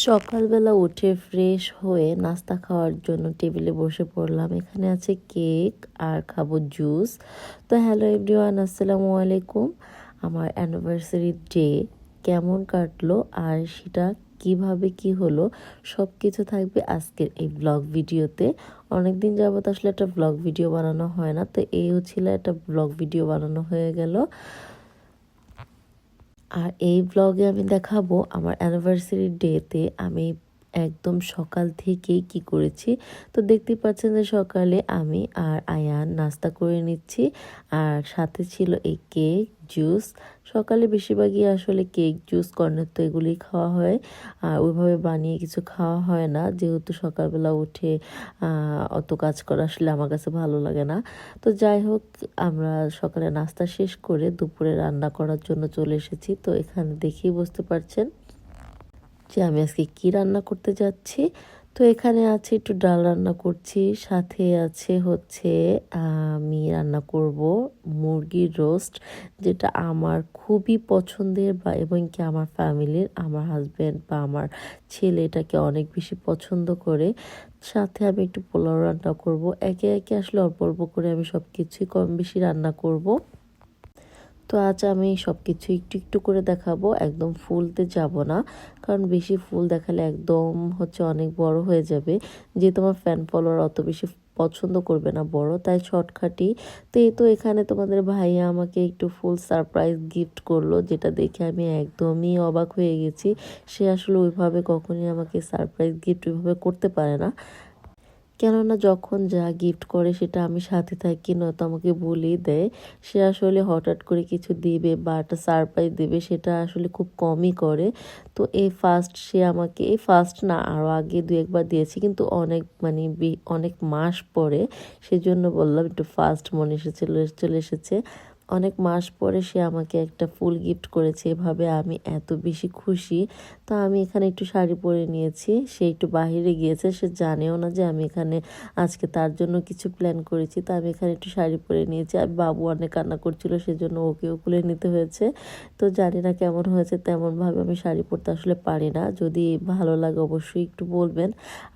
সকালবেলা উঠে ফ্রেশ হয়ে নাস্তা খাওয়ার জন্য টেবিলে বসে পড়লাম। এখানে আছে কেক আর খাবো জুস। তো হ্যালো এভরিওয়ান, আসসালামু আলাইকুম। আমার অ্যানিভার্সারি ডে কেমন কাটলো আর সেটা কিভাবে কি হলো সব কিছু থাকবে আজকের এই ব্লগ ভিডিওতে। অনেকদিন যাবত আসলে একটা ব্লগ ভিডিও বানানো হয় না, তো এইও ছিল একটা ব্লগ ভিডিও বানানো হয়ে গেল। আর এই ব্লগে আমি দেখাবো আমার অ্যানিভার্সারি ডেতে আমি একদম সকাল থেকেই কি করেছি। তো দেখতেই পাচ্ছেন যে সকালে আমি আর আয়ান নাস্তা করে নিচ্ছি, আর সাথে ছিল এই কেক জুস। সকালে বেশিরভাগই আসলে কেক জুস কর্নেট তো এগুলি খাওয়া হয়, আর ওইভাবে বানিয়ে কিছু খাওয়া হয় না, যেহেতু সকালবেলা উঠে অত কাজ করা আসলে আমার কাছে ভালো লাগে না। তো যাই হোক, আমরা সকালে নাস্তা শেষ করে দুপুরে রান্না করার জন্য চলে এসেছি। তো এখানে দেখেই বুঝতে পারছেন যে আমি আজকে কি রান্না করতে যাচ্ছি। তো এখানে আছে একটু ডাল রান্না করছি, সাথে আছে হচ্ছে আমি রান্না করব মুরগির রোস্ট, যেটা আমার খুবই পছন্দের এবং কি আমার ফ্যামিলির, আমার হাজব্যান্ড বা আমার ছেলে এটাকে অনেক বেশি পছন্দ করে। সাথে আমি একটু পোলাও রান্না করব। একে একে আসলে অল্প অল্প করে আমি সব কিছুই কম বেশি রান্না করব। তো আজ আমি সব কিছু একটু একটু করে দেখাবো, একদম ফুলতে যাব না, কারণ বেশি ফুল দেখালে একদম অনেক বড় হয়ে যাবে। যে তোমার ফ্যান ফলোয়ার অত বেশি পছন্দ করবে না বড়, তাই শর্টকাটই। তো এই তো এখানে তোমাদের ভাইয়া আমাকে একটু ফুল সারপ্রাইজ গিফট করলো, যেটা দেখে আমি একদমই অবাক হয়ে গেছি। সে আসলে ওইভাবে কখনই আমাকে সারপ্রাইজ গিফট ওইভাবে করতে পারে না, কেননা যখন যা গিফট করে সেটা আমি সাথে থাকি, নয়তো আমাকে বলেই দেয়। সে আসলে হঠাৎ করে কিছু দিবে বা একটা সারপ্রাইজ দেবে সেটা আসলে খুব কমই করে। তো এই ফার্স্ট সে আমাকে, এই ফার্স্ট না আরও আগে দু একবার দিয়েছি, কিন্তু অনেক অনেক মাস পরে, সেজন্য বললাম একটু ফার্স্ট মনে চলে এসেছে। অনেক মাস পরে সে আমাকে একটা ফুল গিফট করেছে, এভাবে আমি এত বেশি খুশি। তো আমি এখানে একটু শাড়ি পরে নিয়েছি, সে একটু বাহিরে গিয়েছে, সে জানেও না যে আমি এখানে আজকে তার জন্য কিছু প্ল্যান করেছি। তো আমি এখানে একটু শাড়ি পরে নিয়েছি, আর বাবু অনেক কান্না করছিল, সেজন্য ওকেও খুলে নিতে হয়েছে। তো জানি না কেমন হয়েছে, তেমনভাবে আমি শাড়ি পরতে আসলে পারি না। যদি ভালো লাগে অবশ্যই একটু বলবেন।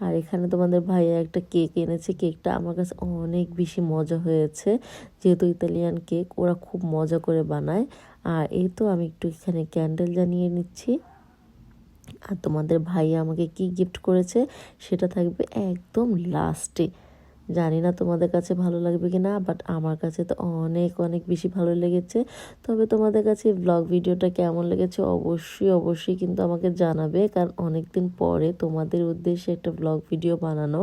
আর এখানে তোমাদের ভাইয়া একটা কেক এনেছে, কেকটা আমার কাছে অনেক বেশি মজা হয়েছে, যেহেতু ইতালিয়ান কেক ওরা খুব মজা করে বানায়। আর এই তো আমি একটু এখানে ক্যান্ডেল জ্বালিয়ে নিচ্ছি। আর তোমাদের ভাইয়া আমাকে কি গিফট করেছে সেটা থাকবে একদম লাস্টে। জানি না তোমাদের কাছে ভালো লাগবে কি না, বাট আমার কাছে তো অনেক অনেক বেশি ভালো লেগেছে। তবে তোমাদের কাছে ব্লগ ভিডিওটা কেমন লেগেছে অবশ্যই অবশ্যই কিন্তু আমাকে জানাবে, কারণ অনেক দিন পরে তোমাদের উদ্দেশ্যে একটা ব্লগ ভিডিও বানানো।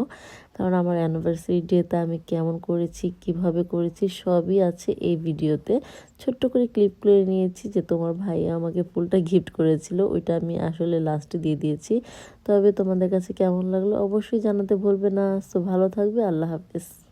কারণ আমার অ্যানিভার্সারি ডেতে আমি কেমন করেছি, কিভাবে করেছি, সবই আছে এই ভিডিওতে। ছোট্ট করে ক্লিপ করে নিয়েছি, যে তোমার ভাইয়া আমাকে ফুলটা গিফট করেছিল, ওইটা আমি আসলে লাস্টে দিয়ে দিয়েছি। তবে তোমাদের কাছে কেমন লাগলো অবশ্যই জানাতে ভুলবে না। সো ভালো থাকবে, আল্লাহ হাফেজ।